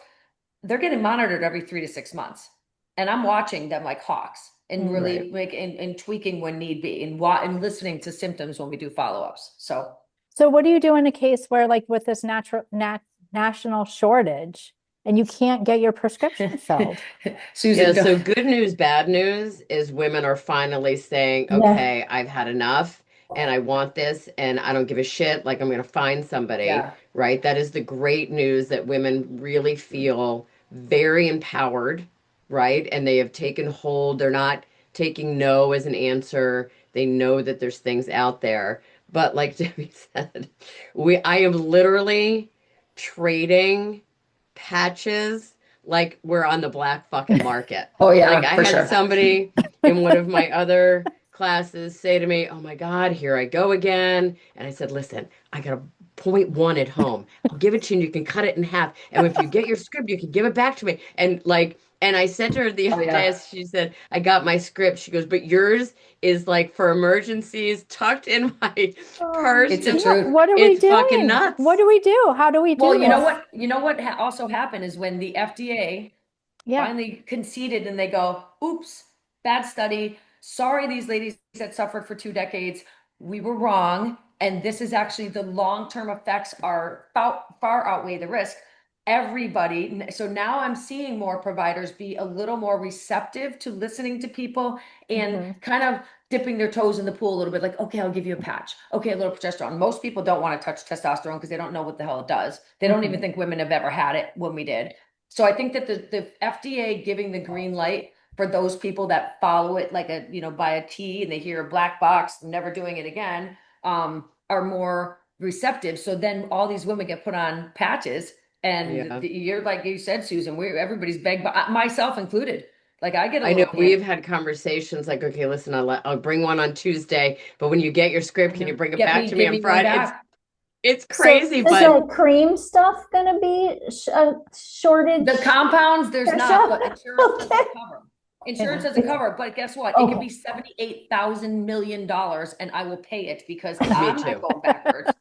they're getting monitored every 3 to 6 months. And I'm watching them like hawks and Mm. really Right. like and tweaking when need be and listening to symptoms when we do follow-ups. So So what do you do in a case where, like, with this national shortage and you can't get your prescription filled? Yeah, Susan, so good news, bad news is women are finally saying, Yeah. okay, I've had enough and I want this and I don't give a shit. Like, I'm going to find somebody, yeah. right? That is the great news, that women really feel very empowered, right? And they have taken hold. They're not taking no as an answer. They know that there's things out there. But like Debbie said, I am literally trading patches like we're on the black fucking market. Oh Like yeah, I for had sure. somebody in one of my other classes say to me, "Oh my God, here I go again." And I said, "Listen, I got a point one at home. I'll give it to you and you can cut it in half. And if you get your script, you can give it back to me." And like, and I said to her the Oh other day, yeah. as she said, "I got my script." She goes, "But yours is like for emergencies, tucked in my Oh, purse." It's the And yeah. truth. What are we it's fucking doing? What nuts. do we do? How do we Well, do this? also happened is when the FDA Yeah. finally conceded and they go, oops, bad study. Sorry, these ladies that suffered for 2 decades. We were wrong. And this is actually the long-term effects are far outweigh the risk. Everybody. So now I'm seeing more providers be a little more receptive to listening to people and Hmm. kind of dipping their toes in the pool a little bit, like, okay, I'll give you a patch. Okay, a little progesterone. Most people don't want to touch testosterone because they don't know what the hell it does. They don't even Hmm. think women have ever had it when we did. So I think that the FDA giving the green light for those people that follow it like by a T and they hear a black box, never doing it again, are more receptive. So then all these women get put on patches, and Yeah. you're like you said, Susan, everybody's begged, myself included. Like I get a I know little we've panic. had conversations like, okay, listen, I'll bring one on Tuesday, but when you get your script, I can you know. bring it back to me Give on me one Friday? back. It's So, crazy, Is but the so cream stuff going to be a The shortage, compounds, there's not, Trisha? but insurance Okay. doesn't cover. Insurance yeah. doesn't cover, but guess what? It could be Okay. $78,000 million, and I will pay it because me I'm not too. going backwards.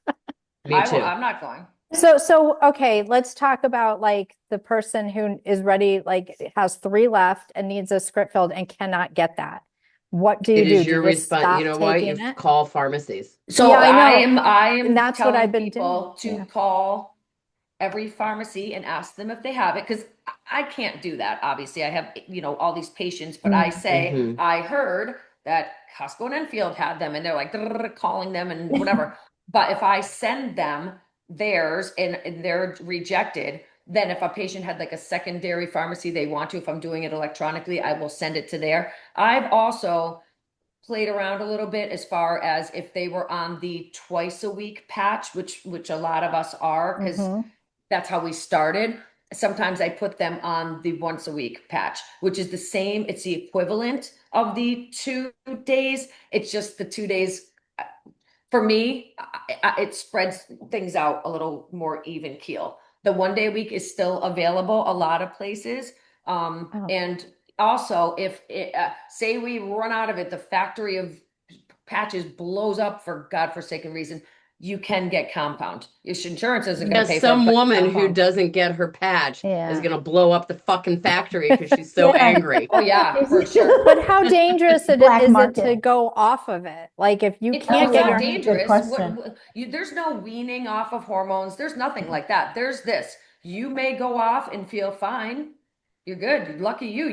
Me too. I'm not going. So okay, let's talk about, like, the person who is ready, like has three left and needs a script filled and cannot get that. What do you It do? is Do you your just response. You stop know what? You taking it? call pharmacies. So Yeah, I know. I And am that's what telling I've been doing. people to Yeah. call every pharmacy and ask them if they have it, because I can't do that. Obviously, I have, all these patients, but I Mm. say, Hmm. I heard that Costco and Enfield had them and they're like calling them and whatever. But if I send them theirs and they're rejected, then if a patient had like a secondary pharmacy they want to, if I'm doing it electronically, I will send it to there. I've also played around a little bit as far as if they were on the twice a week patch, which a lot of us are, because Hmm. that's how we started. Sometimes I put them on the once a week patch, which is the same. It's the equivalent of the 2 days. It's just the 2 days. For me, it spreads things out a little more even keel. The 1 day a week is still available a lot of places. Oh, And also, if say we run out of it, the factory of patches blows up for godforsaken reason, you can get compound. Your insurance isn't going to Yes, pay for it, some but woman who compound. doesn't get her patch is Yeah. gonna blow up the fucking factory because she's so Yeah. angry. Oh yeah, for sure. But how dangerous Black is it market. to go off of it? Like if you It's can't Oh, get not yeah. your Good dangerous. question. There's no weaning off of hormones. There's nothing like that. There's this. You may go off and feel fine. You're good. Lucky you.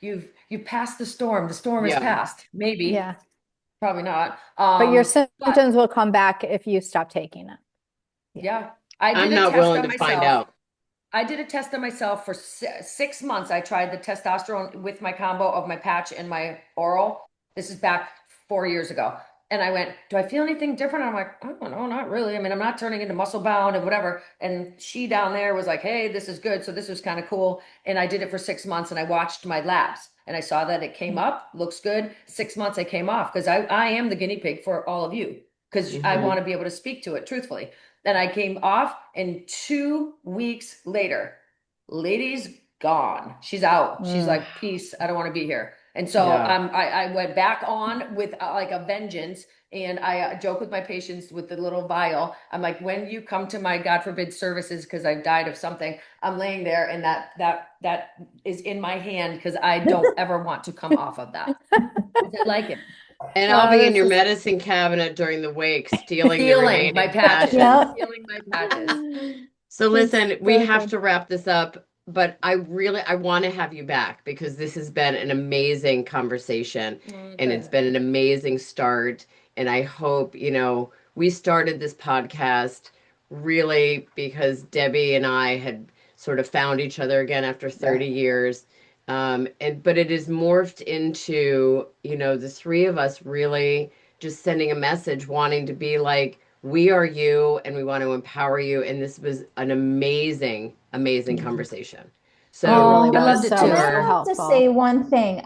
You've passed the storm. The storm is Yeah. passed. Maybe, yeah, probably not. but your But symptoms will come back if you stop taking it. yeah, I did I'm a not test willing on to find myself. out. I did a test on myself for 6 months. I tried the testosterone with my combo of my patch and my oral. This is back 4 years ago. And I went, do I feel anything different? I'm like, I don't know, not really. I mean, I'm not turning into muscle bound and whatever. And she down there was like, hey, this is good. So this was kind of cool. And I did it for 6 months and I watched my labs and I saw that it came up, looks good. 6 months I came off because I am the guinea pig for all of you because I Mhm. want to be able to speak to it truthfully. Then I came off, and 2 weeks later, lady's gone. She's out. She's like, peace. I don't want to be here. And so Yeah. I went back on with like a vengeance. And I joke with my patients with the little vial. I'm like, when you come to my God forbid services because I've died of something, I'm laying there, and that is in my hand because I don't ever want to come off of that. 'Cause I like it. And I'll be in This your is medicine cabinet during the wake, stealing the Stealing my remaining patches. patches. Yeah. Stealing my patches. So listen, we so have good. to wrap this up, but I want to have you back because this has been an amazing conversation and it's been an amazing start. And I hope, we started this podcast really because Debbie and I had sort of found each other again after 30 years. But it has morphed into, the three of us really just sending a message, wanting to be like, we are you and we want to empower you. And this was an amazing, amazing conversation. It So really I was loved it so, too. And I so have to helpful. say one thing.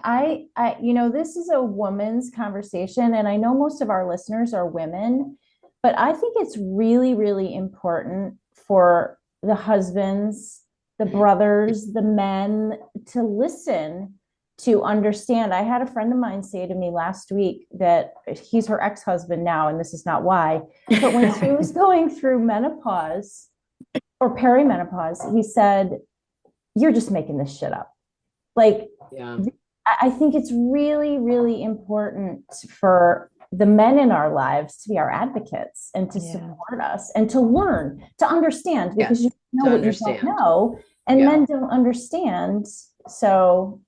This is a woman's conversation, and I know most of our listeners are women, but I think it's really, really important for the husbands, the brothers, the men to listen, to understand. I had a friend of mine say to me last week that he's her ex-husband now, and this is not why, but when she was going through menopause or perimenopause, he said, you're just making this shit up. Like, yeah, I think it's really, really important for the men in our lives to be our advocates and to support us and to learn, to understand, because you know to what you don't understand. know, and Yeah. men don't understand. So,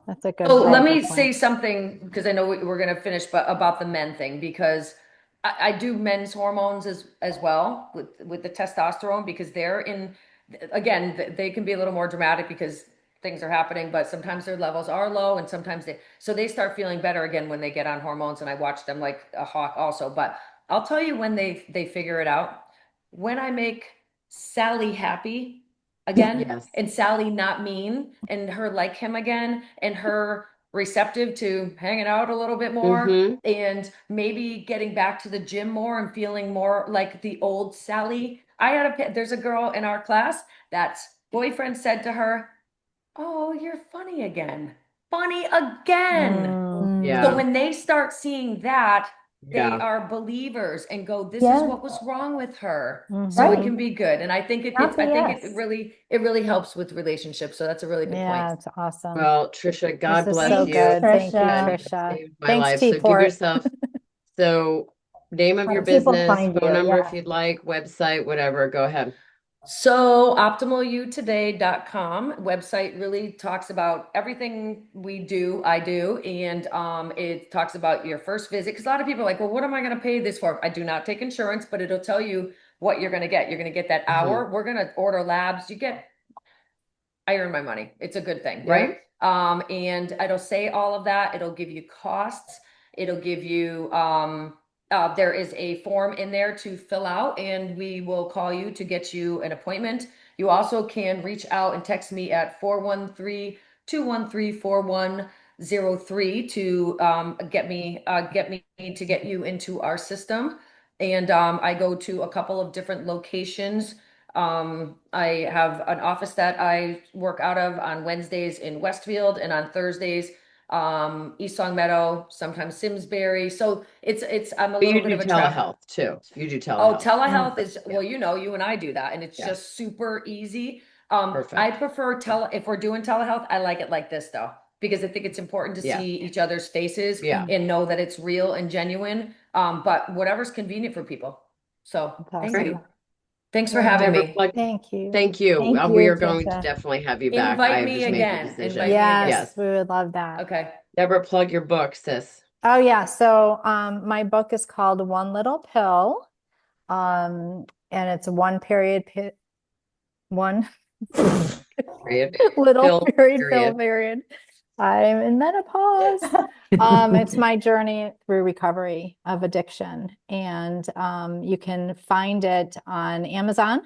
That's a good So let good me point. say something because I know we're going to finish, but about the men thing, because I do men's hormones as well with the testosterone, because they're in, again, they can be a little more dramatic because things are happening, but sometimes their levels are low and sometimes they start feeling better again when they get on hormones. And I watch them like a hawk also, but I'll tell you when they figure it out. When I make Sally happy again, Yes. and Sally not mean, and her like him again, and her receptive to hanging out a little bit more, Mhm. and maybe getting back to the gym more and feeling more like the old Sally. There's a girl in our class that's boyfriend said to her, oh, you're funny again. Funny again. Yeah. So when they start seeing that, they Yeah. are believers and go, this Yeah. is what was wrong with her. Mhm. So it Right. can be good. And I think Not the I think yes. it really helps with relationships. So that's a really good Yeah, point. it's awesome. Well, Tricia, God This is bless so you. good. Thank you, Tricia. Tricia. Saved my Thanks, life. So give T-Port. yourself, so name of How your do people business, find phone you? number Yeah. if you'd like, website, whatever. Go ahead. So optimalyoutoday.com website really talks about everything I do. And it talks about your first visit. Because a lot of people are like, well, what am I going to pay this for? I do not take insurance, but it'll tell you what you're going to get. You're going to get that hour. We're going to order labs. I earn my money. It's a good thing, Yeah. right? And it'll say all of that. It'll give you costs. It'll give you, there is a form in there to fill out, and we will call you to get you an appointment. You also can reach out and text me at 413-213-4103 to get me to get you into our system. And I go to a couple of different locations. I have an office that I work out of on Wednesdays in Westfield, and on Thursdays East Long Meadow, sometimes Simsbury. So I'm a But little you bit do of a travel. telehealth too. You do Oh, telehealth. telehealth is, Yeah. well, you and I do that, and it's Yeah. just super easy. I Perfect. prefer if we're doing telehealth, I like it like this though, because I think it's important to Yeah. see each other's faces Yeah. and know that it's real and genuine. But whatever's convenient for people. So thank Awesome. you. Thanks for You're having Deborah, me. plug. Thank you. Thank you. Thank We you, are going to Tricia. definitely have you back. I Invite have me just made the again. decision. Invite me again. Yes, Yes. we would love that. Okay. Deborah, plug your book, sis. Oh yeah, so my book is called One Little Pill. And it's one Period. little Pill, period pill period. period. I'm in menopause. It's my journey through recovery of addiction, and you can find it on Amazon,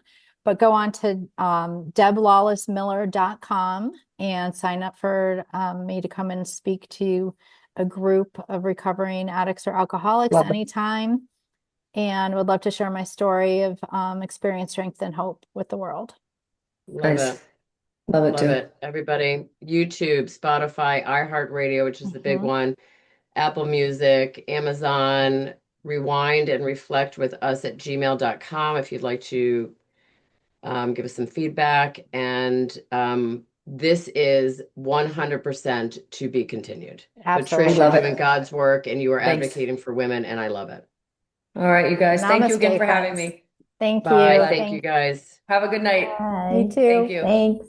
but go on to deblawlessmiller.com and sign up for me to come and speak to a group of recovering addicts or alcoholics Love it. anytime, and would love to share my story of experience, strength, and hope with the world. Love Nice. it. Love it Love too. it. Everybody, YouTube, Spotify, iHeartRadio, which is the big one, Apple Music, Amazon, Rewind and Reflect with us at gmail.com if you'd like to give us some feedback. And this is 100% to be continued. But Trish, Absolutely. you're Love it. doing God's work and you are Thanks. advocating for women, and I love it. All right, you guys. Thank you again Namaste, for having friends. me. Thank Bye. you. Thank you, guys. Have a good night. You Bye. too. Thank you. Thanks.